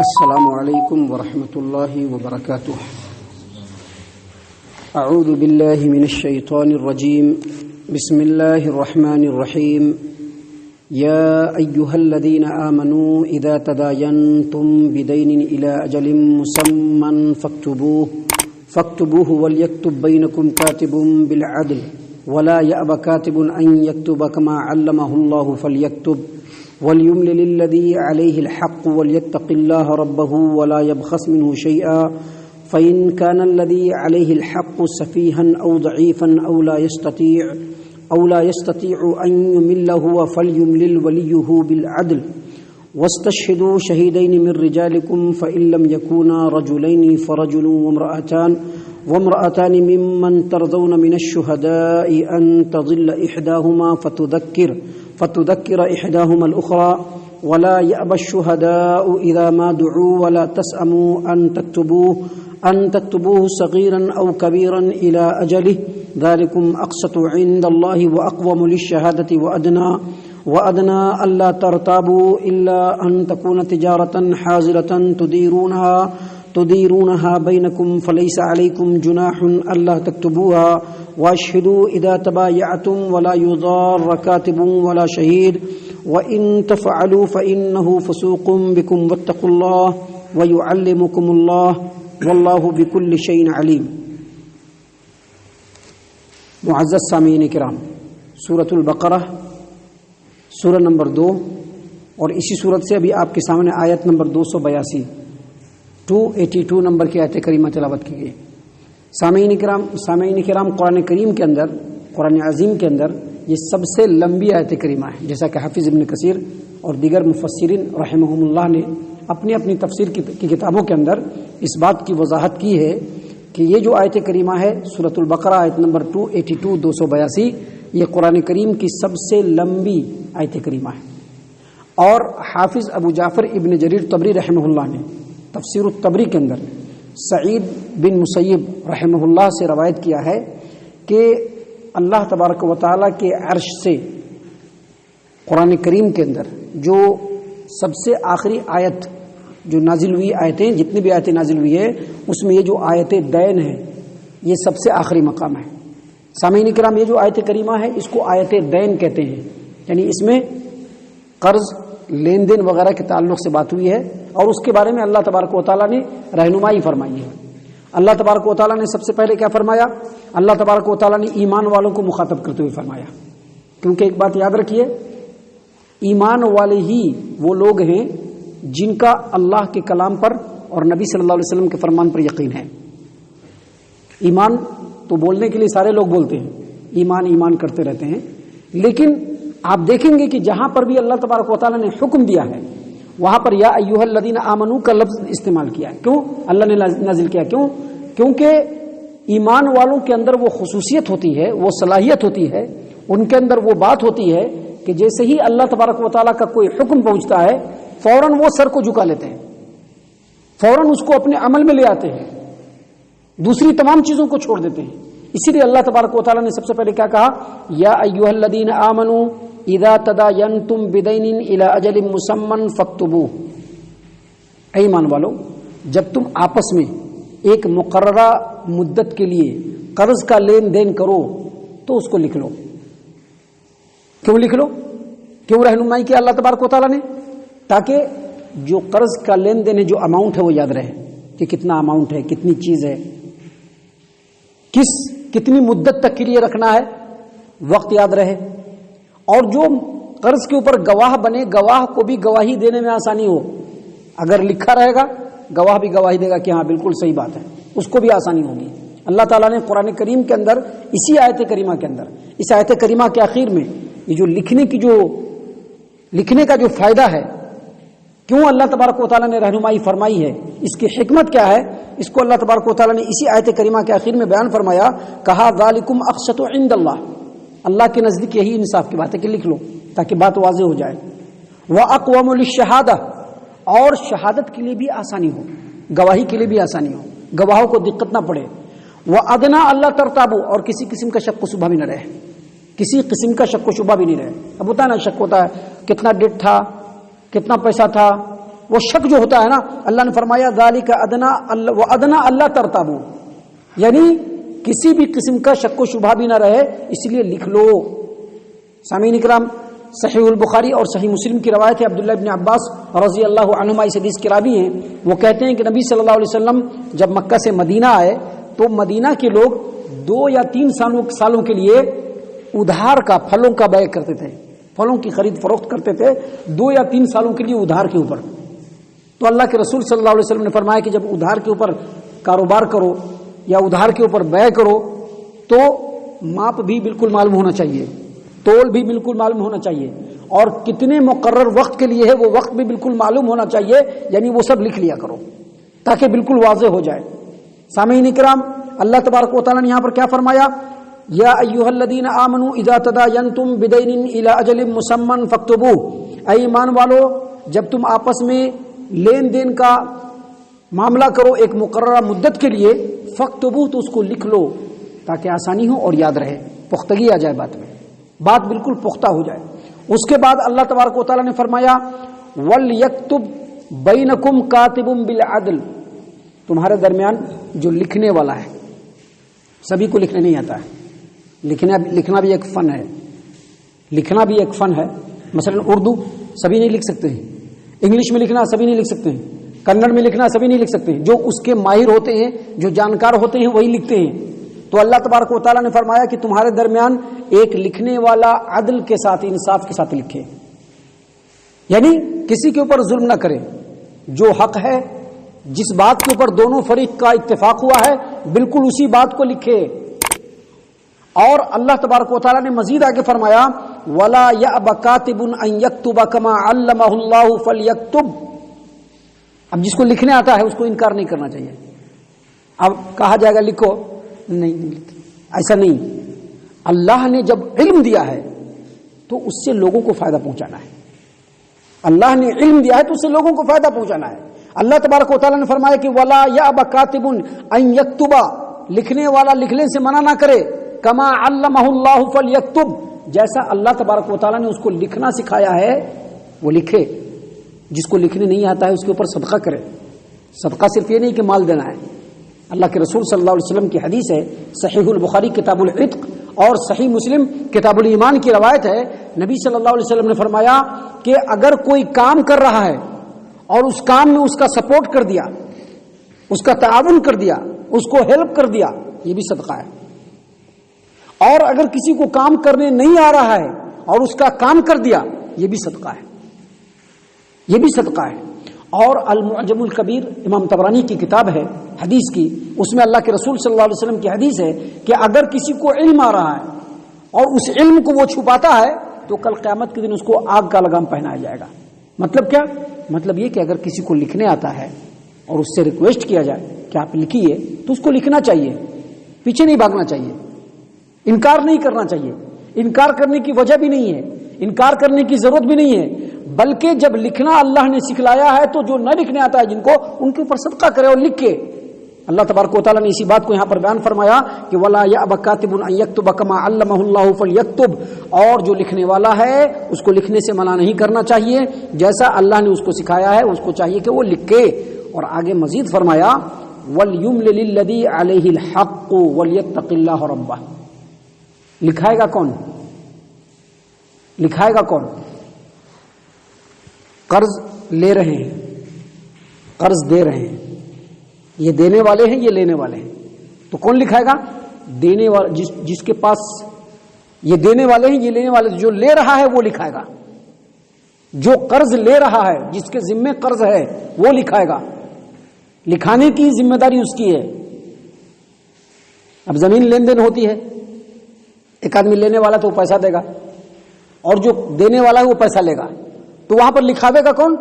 السلام علیکم ورحمۃ اللہ وبرکاتہ. اعوذ باللہ من الشیطان الرجیم. بسم اللہ الرحمن الرحیم. یا ایہا الذین آمنوا اذا تداینتم بدین الی اجل مسمى فاکتبوه وليكتب بینکم کاتب بالعدل ولا یأب کاتب ان یکتب کما علمہ اللہ فلیکتب وليملل الذي عليه الحق وليتق الله ربه ولا يبخس منه شيئا فإن كان الذي عليه الحق سفيها أو ضعيفا أو لا يستطيع أن يمل هو فليملل وليه بالعدل واستشهدوا شهيدين من رجالكم فإن لم يكونا رجلين فرجل وامرأتان ممن ترضون من الشهداء أن تضل إحداهما فتذكر إحداهما الأخرى ولا يأبى الشهداء إذا ما دعوا ولا تسأموا أن تكتبوه صغيرا أو كبيرا إلى أجله ذلكم أقسط عند الله وأقوم للشهادة وأدنى ألا ترتابوا إلا أن تكون تجارة حاضرة تديرونها بينكم فليس عليكم جناح ألا تكتبوها واشهدوا إذا تبايعتم ولا يضار كاتب ولا شهيد وإن تفعلوا فإنه فسوق بكم واتقوا الله ويعلمكم الله والله بكل شيء عليم. معزز سامعین کرام، سورۃ البقرہ سورہ نمبر 2 اور اسی سورت سے ابھی آپ کے سامنے آیت نمبر 282 نمبر کی آیت کریمہ تلاوت کی گئی. سامعین کرام، قرآن کریم کے اندر، قرآن عظیم کے اندر یہ سب سے لمبی آیت کریمہ ہے، جیسا کہ حافظ ابن کثیر اور دیگر مفسرین رحمہم اللہ نے اپنی تفسیر کی کتابوں کے اندر اس بات کی وضاحت کی ہے کہ یہ جو آیت کریمہ ہے سورۃ البقرہ آیت نمبر 282 یہ قرآن کریم کی سب سے لمبی آیت کریمہ ہے. اور حافظ ابو جعفر ابن جریر طبری رحمہ اللہ نے تفسیر الطبری کے اندر سعید بن مسیب رحمہ اللہ سے روایت کیا ہے کہ اللہ تبارک و تعالیٰ کے عرش سے قرآن کریم کے اندر جو سب سے آخری آیت جو نازل ہوئی آیتیں، جتنی بھی آیتیں نازل ہوئی ہے اس میں یہ جو آیت دین ہے یہ سب سے آخری مقام ہے. سامعین کرام، یہ جو آیت کریمہ ہے اس کو آیت دین کہتے ہیں، یعنی اس میں قرض، لین دین وغیرہ کے تعلق سے بات ہوئی ہے اور اس کے بارے میں اللہ تبارک و تعالیٰ نے رہنمائی فرمائی ہے. اللہ تبارک و تعالیٰ نے سب سے پہلے کیا فرمایا؟ اللہ تبارک و تعالیٰ نے ایمان والوں کو مخاطب کرتے ہوئے فرمایا، کیونکہ ایک بات یاد رکھیے، ایمان والے ہی وہ لوگ ہیں جن کا اللہ کے کلام پر اور نبی صلی اللہ علیہ وسلم کے فرمان پر یقین ہے. ایمان تو بولنے کے لیے سارے لوگ بولتے ہیں، ایمان کرتے رہتے ہیں، لیکن آپ دیکھیں گے کہ جہاں پر بھی اللہ تبارک و تعالیٰ نے حکم دیا ہے وہاں پر یا ایھا الذین آمنوا کا لفظ استعمال کیا ہے. کیوں اللہ نے نازل کیا؟ کیونکہ ایمان والوں کے اندر وہ خصوصیت ہوتی ہے، وہ صلاحیت ہوتی ہے، ان کے اندر وہ بات ہوتی ہے کہ جیسے ہی اللہ تبارک و تعالیٰ کا کوئی حکم پہنچتا ہے فوراً وہ سر کو جھکا لیتے ہیں، فوراً اس کو اپنے عمل میں لے آتے ہیں، دوسری تمام چیزوں کو چھوڑ دیتے ہیں. اسی لیے اللہ تبارک و تعالیٰ نے سب سے پہلے کیا کہا؟ یا ایھا الذین آمنوا اذا تداینتم بدین الی اجل مسمى فاکتبوہ. اے ایمان والو، جب تم آپس میں ایک مقررہ مدت کے لیے قرض کا لین دین کرو تو اس کو لکھ لو. کیوں لکھ لو؟ کیوں رہنمائی کیا اللہ تبارک و تعالیٰ نے؟ تاکہ جو قرض کا لین دین ہے، جو اماؤنٹ ہے وہ یاد رہے کہ کتنا اماؤنٹ ہے، کتنی چیز ہے، کتنی مدت تک کے لیے رکھنا ہے، وقت یاد رہے. اور جو قرض کے اوپر گواہ بنے، گواہ کو بھی گواہی دینے میں آسانی ہو. اگر لکھا رہے گا گواہ بھی گواہی دے گا کہ ہاں بالکل صحیح بات ہے، اس کو بھی آسانی ہوگی. اللہ تعالیٰ نے قرآن کریم کے اندر اسی آیت کریمہ کے اندر، اس آیت کریمہ کے آخر میں یہ جو لکھنے کا جو فائدہ ہے، کیوں اللہ تبارک و تعالیٰ نے رہنمائی فرمائی ہے، اس کی حکمت کیا ہے، اس کو اللہ تبارک و تعالیٰ نے اسی آیت کریمہ کے آخر میں بیان فرمایا. کہا ذالکم اقسط عند اللہ، اللہ کے نزدیک یہی انصاف کی بات ہے کہ لکھ لو تاکہ بات واضح ہو جائے. واقوم للشہادہ، اور شہادت کے لیے بھی آسانی ہو، گواہی کے لیے بھی آسانی ہو، گواہوں کو دقت نہ پڑے. وادنی اللہ ترتابو، اور کسی قسم کا شک و شبہ بھی نہ رہے، کسی قسم کا شک و شبہ بھی نہیں رہے. اب ہوتا ہے نا، شک ہوتا ہے کتنا ڈیٹ تھا، کتنا پیسہ تھا، وہ شک جو ہوتا ہے نا، اللہ نے فرمایا ذالک ادنا وادنا اللہ ترتابو، یعنی کسی بھی قسم کا شک و شبہ بھی نہ رہے، اس لیے لکھ لو۔ سامعین کرام، صحیح البخاری اور صحیح مسلم کی روایت ہے، عبداللہ ابن عباس رضی اللہ عنہما اس حدیث کے راوی ہیں، وہ کہتے ہیں کہ نبی صلی اللہ علیہ وسلم جب مکہ سے مدینہ آئے تو مدینہ کے لوگ 2 یا 3 سالوں کے لیے ادھار کا، پھلوں کا بیع کرتے تھے، پھلوں کی خرید فروخت کرتے تھے 2 یا 3 سالوں کے لیے ادھار کے اوپر۔ تو اللہ کے رسول صلی اللہ علیہ وسلم نے فرمایا کہ جب ادھار کے اوپر کاروبار کرو یا ادھار کے اوپر بیع کرو تو ماپ بھی بالکل معلوم ہونا چاہیے، تول بھی بالکل معلوم ہونا چاہیے، اور کتنے مقرر وقت کے لیے ہے وہ وقت بھی بالکل معلوم ہونا چاہیے، یعنی وہ سب لکھ لیا کرو تاکہ بالکل واضح ہو جائے۔ سامعین کرام، اللہ تبارک و تعالیٰ نے یہاں پر کیا فرمایا؟ یا ایھا الذین آمنوا اذا تداینتم بدین الی اجل مسمى فاکتبوہ، اے ایمان والو جب تم آپس میں لین دین کا معاملہ کرو ایک مقررہ مدت کے لیے، فاکتبوہ تو اس کو لکھ لو تاکہ آسانی ہو اور یاد رہے، پختگی آ جائے بات میں، بات بالکل پختہ ہو جائے۔ اس کے بعد اللہ تبارک و تعالیٰ نے فرمایا وَلْيَكْتُبْ بَيْنَكُمْ كَاتِبٌ بِالْعَدْلِ، تمہارے درمیان جو لکھنے والا ہے، سبھی کو لکھنے نہیں آتا ہے، لکھنا بھی ایک فن ہے، لکھنا بھی ایک فن ہے۔ مثلا اردو سبھی نہیں لکھ سکتے ہیں، انگلش میں لکھنا سبھی نہیں لکھ سکتے ہیں، کنڑ میں لکھنا سبھی نہیں لکھ سکتے ہیں، جو اس کے ماہر ہوتے ہیں، جو جانکار ہوتے ہیں وہی لکھتے ہیں۔ تو اللہ تبارک و تعالیٰ نے فرمایا کہ تمہارے درمیان ایک لکھنے والا عدل کے ساتھ، انصاف کے ساتھ لکھے، یعنی کسی کے اوپر ظلم نہ کرے، جو حق ہے، جس بات کے اوپر دونوں فریق کا اتفاق ہوا ہے بالکل اسی بات کو لکھے۔ اور اللہ تبارک و تعالیٰ نے مزید آگے فرمایا وَلَا يَأْبَ كَاتِبٌ أَن يَكْتُبَ كَمَا عَلَّمَهُ اللَّهُ فَلْيَكْتُبْ، اب جس کو لکھنے آتا ہے اس کو انکار نہیں کرنا چاہیے۔ اب کہا جائے گا لکھو، نہیں، ایسا نہیں، اللہ نے جب علم دیا ہے تو اس سے لوگوں کو فائدہ پہنچانا ہے، اللہ نے علم دیا ہے تو اس سے لوگوں کو فائدہ پہنچانا ہے۔ اللہ تبارک و تعالیٰ نے فرمایا کہ وَلَا يَأْبَ كَاتِبٌ أَن يَكْتُبَ، لکھنے والا لکھنے سے منع نہ کرے، کما علمہ اللہ فلیکتب، جیسا اللہ تبارک و تعالیٰ نے اس کو لکھنا سکھایا ہے وہ لکھے۔ جس کو لکھنے نہیں آتا ہے اس کے اوپر صدقہ کرے۔ صدقہ صرف یہ نہیں کہ مال دینا ہے، اللہ کے رسول صلی اللہ علیہ وسلم کی حدیث ہے، صحیح البخاری کتاب العتق اور صحیح مسلم کتاب الایمان کی روایت ہے، نبی صلی اللہ علیہ وسلم نے فرمایا کہ اگر کوئی کام کر رہا ہے اور اس کام میں اس کا سپورٹ کر دیا، اس کا تعاون کر دیا، اس کو ہیلپ کر دیا، یہ بھی صدقہ ہے۔ اور اگر کسی کو کام کرنے نہیں آ رہا ہے اور اس کا کام کر دیا، یہ بھی صدقہ ہے، یہ بھی صدقہ ہے۔ اور المعجم الکبیر امام طبرانی کی کتاب ہے حدیث کی، اس میں اللہ کے رسول صلی اللہ علیہ وسلم کی حدیث ہے کہ اگر کسی کو علم آ رہا ہے اور اس علم کو وہ چھپاتا ہے تو کل قیامت کے دن اس کو آگ کا لگام پہنایا جائے گا۔ مطلب کیا؟ مطلب یہ کہ اگر کسی کو لکھنے آتا ہے اور اس سے ریکویسٹ کیا جائے کہ آپ لکھیے تو اس کو لکھنا چاہیے، پیچھے نہیں بھاگنا چاہیے، انکار نہیں کرنا چاہیے۔ انکار کرنے کی وجہ بھی نہیں ہے، انکار کرنے کی ضرورت بھی نہیں ہے، بلکہ جب لکھنا اللہ نے سکھلایا ہے تو جو نہ لکھنے آتا ہے جن کو، ان کے اوپر صدقہ کرے اور لکھ کے۔ اللہ تبارک و تعالیٰ نے اسی بات کو یہاں پر بیان فرمایا کہ وَلَا يَأْبَ كَاتِبٌ أَن يَكْتُبَ كَمَا عَلَّمَهُ اللَّهُ فَلْيَكْتُبْ، اور جو لکھنے والا ہے اس کو لکھنے سے منع نہیں کرنا چاہیے، جیسا اللہ نے اس کو سکھایا ہے اس کو چاہیے کہ وہ لکھے۔ اور آگے مزید فرمایا وَلْيُمْلِلِ الَّذِي عَلَيْهِ الْحَقُّ وَلْيَتَّقِ اللَّهَ رَبَّهُ، لکھائے گا کون؟ لکھائے گا کون؟ قرض لے رہے ہیں، قرض دے رہے ہیں، یہ دینے والے ہیں، یہ لینے والے ہیں، تو کون لکھائے گا؟ دینے والا، جس کے پاس یہ دینے والے ہیں، یہ لینے والے، جو لے رہا ہے وہ لکھائے گا، جو قرض لے رہا ہے، جس کے ذمے قرض ہے وہ لکھائے گا، لکھانے کی ذمہ داری اس کی ہے۔ اب زمین لین دین ہوتی ہے، ایک آدمی لینے والا تو وہ پیسہ دے گا اور جو دینے والا ہے وہ پیسہ لے گا، تو وہاں پر لکھاوے گا کون؟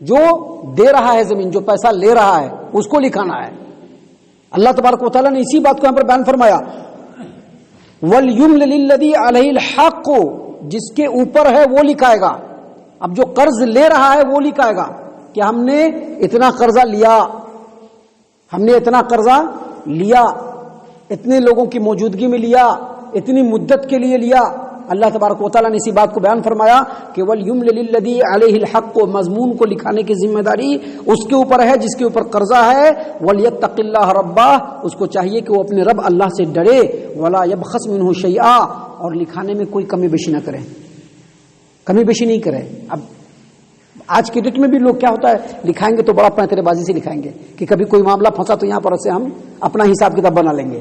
جو دے رہا ہے زمین، جو پیسہ لے رہا ہے اس کو لکھانا ہے۔ اللہ تبارک و تعالیٰ نے اسی بات کو یہاں پر بیان فرمایا وَلْيُمْلِلِ الَّذِي عَلَيْهِ الْحَقُّ، جس کے اوپر ہے وہ لکھائے گا۔ اب جو قرض لے رہا ہے وہ لکھائے گا کہ ہم نے اتنا قرضہ لیا، ہم نے اتنا قرضہ لیا، اتنے لوگوں کی موجودگی میں لیا، اتنی مدت کے لیے لیا، اللہ تبارک و تعالیٰ نے اسی بات کو بیان فرمایا کہ وَلْيُمْلِلِ الَّذِي عَلَيْهِ الْحَقُّ، مضمون کو لکھانے کی ذمہ داری اس کے اوپر ہے جس کے اوپر قرضہ ہے، وَلْيَتَّقِ اللَّهَ رَبَّهُ، اس کو چاہیے کہ وہ اپنے رب اللہ سے ڈرے، وَلَا يَبْخَسْ مِنْهُ شَيْئًا، اور لکھانے میں کوئی کمی بیشی نہ کرے، کمی بیشی نہیں کرے۔ اب آج کے ڈیٹ میں بھی لوگ کیا ہوتا ہے، لکھائیں گے تو بڑا پیترے بازی سے لکھائیں گے کہ کبھی کوئی معاملہ پھنسا تو یہاں پر سے ہم اپنا حساب کتاب بنا لیں گے۔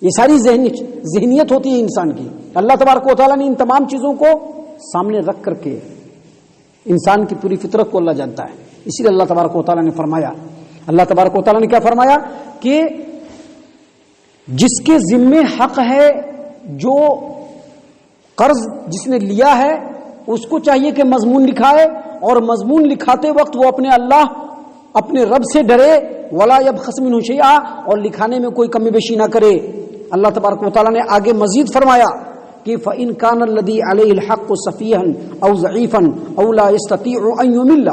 یہ ساری ذہنیت ہوتی ہے انسان کی۔ اللہ تبارک و تعالیٰ نے ان تمام چیزوں کو سامنے رکھ کر کے انسان کی پوری فطرت کو اللہ جانتا ہے، اسی لیے اللہ تبارک و تعالیٰ نے فرمایا، اللہ تبارک و تعالیٰ نے کیا فرمایا کہ جس کے ذمے حق ہے، جو قرض جس نے لیا ہے اس کو چاہیے کہ مضمون لکھائے، اور مضمون لکھاتے وقت وہ اپنے اللہ اپنے رب سے ڈرے، ولا يبخس منه شيئا، اور لکھانے میں کوئی کمی بیشی نہ کرے۔ اللہ تبارک و تعالیٰ نے آگے مزید فرمایا کہ فَإِن كَانَ الَّذِي عَلَيْهِ الْحَقُّ سَفِيهًا أَوْ ضَعِيفًا أَوْ لَا يَسْتَطِيعُ أَن يُمِلَّ،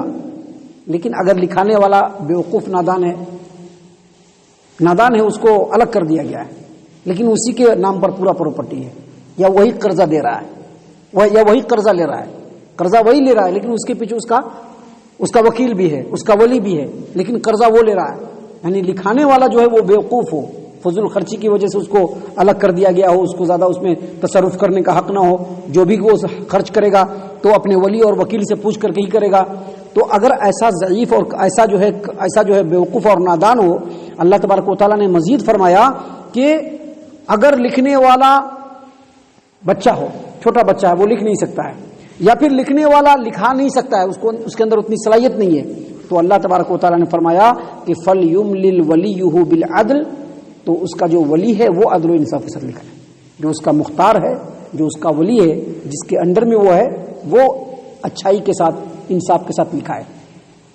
لیکن اگر لکھانے والا بیوقوف نادان ہے، اس کو الگ کر دیا گیا ہے، لیکن اسی کے نام پر پورا پراپرٹی ہے، یا وہی قرضہ دے رہا ہے، یا وہی قرضہ لے رہا ہے، قرضہ وہی لے رہا ہے لیکن اس کے پیچھے اس کا وکیل بھی ہے، اس کا ولی بھی ہے، لیکن قرضہ وہ لے رہا ہے، یعنی لکھانے والا جو ہے وہ بیوقوف ہو، فضول خرچی کی وجہ سے اس کو الگ کر دیا گیا ہو، اس کو زیادہ اس میں تصرف کرنے کا حق نہ ہو، جو بھی وہ خرچ کرے گا تو اپنے ولی اور وکیل سے پوچھ کر کے ہی کرے گا۔ تو اگر ایسا ضعیف اور ایسا جو ہے بیوقوف اور نادان ہو، اللہ تبارک و تعالیٰ نے مزید فرمایا کہ اگر لکھنے والا بچہ ہو، چھوٹا بچہ ہے، وہ لکھ نہیں سکتا ہے، یا پھر لکھنے والا لکھا نہیں سکتا ہے، اس کے اندر اتنی صلاحیت نہیں ہے، تو اللہ تبارک و تعالیٰ نے فرمایا کہ فَلْيُمْلِلْ وَلِيُّهُ بِالْعَدْلِ، تو اس کا جو ولی ہے وہ عدل و انصاف کے ساتھ لکھا ہے، جو اس کا مختار ہے، جو اس کا ولی ہے، جس کے انڈر میں وہ ہے، وہ اچھائی کے ساتھ انصاف کے ساتھ لکھا ہے۔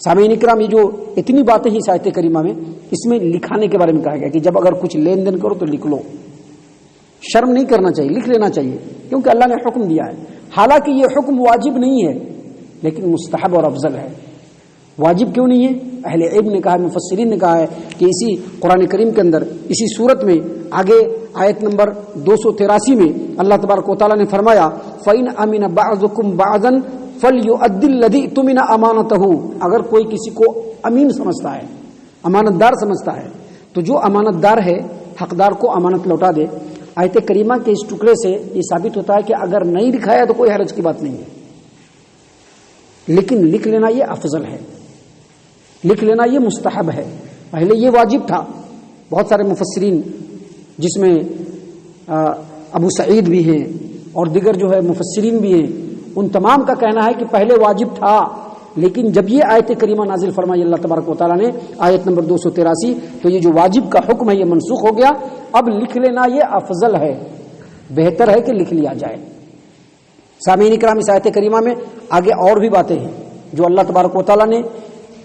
سامعین کرام، یہ جو اتنی باتیں ہیں اس آیت کریمہ میں، اس میں لکھانے کے بارے میں کہا گیا کہ جب اگر کچھ لین دین کرو تو لکھ لو، شرم نہیں کرنا چاہیے، لکھ لینا چاہیے، کیونکہ اللہ نے حکم دیا ہے۔ حالانکہ یہ حکم واجب نہیں ہے لیکن مستحب اور افضل ہے۔ واجب کیوں نہیں ہے؟ اہل علم نے کہا، مفسرین نے کہا ہے کہ اسی قرآن کریم کے اندر اسی صورت میں آگے آیت نمبر 283 میں اللہ تبارک و تعالیٰ نے فرمایا فَإِنْ أَمِنَ بَعْضُكُمْ بَعْضًا فَلْيُؤَدِّ الَّذِي اؤْتُمِنَ أَمَانَتَهُ، اگر کوئی کسی کو امین سمجھتا ہے، امانت دار سمجھتا ہے، تو جو امانت دار ہے حقدار کو امانت لوٹا دے۔ آیت کریمہ کے اس ٹکڑے سے یہ ثابت ہوتا ہے کہ اگر نہیں لکھایا تو کوئی حرج کی بات نہیں ہے، لیکن لکھ لینا یہ افضل ہے، لکھ لینا یہ مستحب ہے۔ پہلے یہ واجب تھا، بہت سارے مفسرین جس میں ابو سعید بھی ہیں اور دیگر جو ہے مفسرین بھی ہیں، ان تمام کا کہنا ہے کہ پہلے واجب تھا، لیکن جب یہ آیت کریمہ نازل فرمائی اللہ تبارک و تعالیٰ نے آیت نمبر 283، تو یہ جو واجب کا حکم ہے یہ منسوخ ہو گیا، اب لکھ لینا یہ افضل ہے، بہتر ہے کہ لکھ لیا جائے۔ سامعین کرام، اس آیت کریمہ میں آگے اور بھی باتیں ہیں جو اللہ تبارک و تعالیٰ نے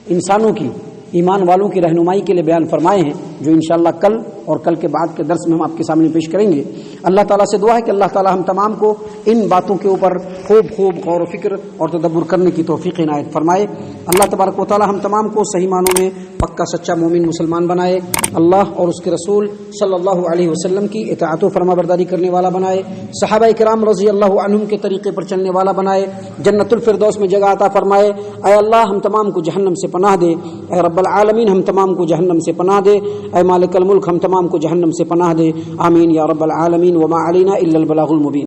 انسانوں کی، ایمان والوں کی رہنمائی کے لیے بیان فرمائے ہیں، جو انشاءاللہ کل اور کل کے بعد کے درس میں ہم آپ کے سامنے پیش کریں گے۔ اللہ تعالیٰ سے دعا ہے کہ اللہ تعالیٰ ہم تمام کو ان باتوں کے اوپر خوب غور و فکر اور تدبر کرنے کی توفیق عنایت فرمائے۔ اللہ تبارک و تعالیٰ ہم تمام کو صحیح معنوں میں پکا سچا مومن مسلمان بنائے، اللہ اور اس کے رسول صلی اللہ علیہ وسلم کی اطاعت و فرما برداری کرنے والا بنائے، صحابہ کرام رضی اللہ عنہم کے طریقے پر چلنے والا بنائے، جنت الفردوس میں جگہ عطا فرمائے۔ اے اللہ ہم تمام کو جہنم سے پناہ دے، اے رب العالمین ہم تمام کو جہنم سے پناہ دے، اے مالک الملک ہم تمام کو جہنم سے پناہ دے، آمین یا رب العالمین۔ وما علینا الا البلاغ المبین۔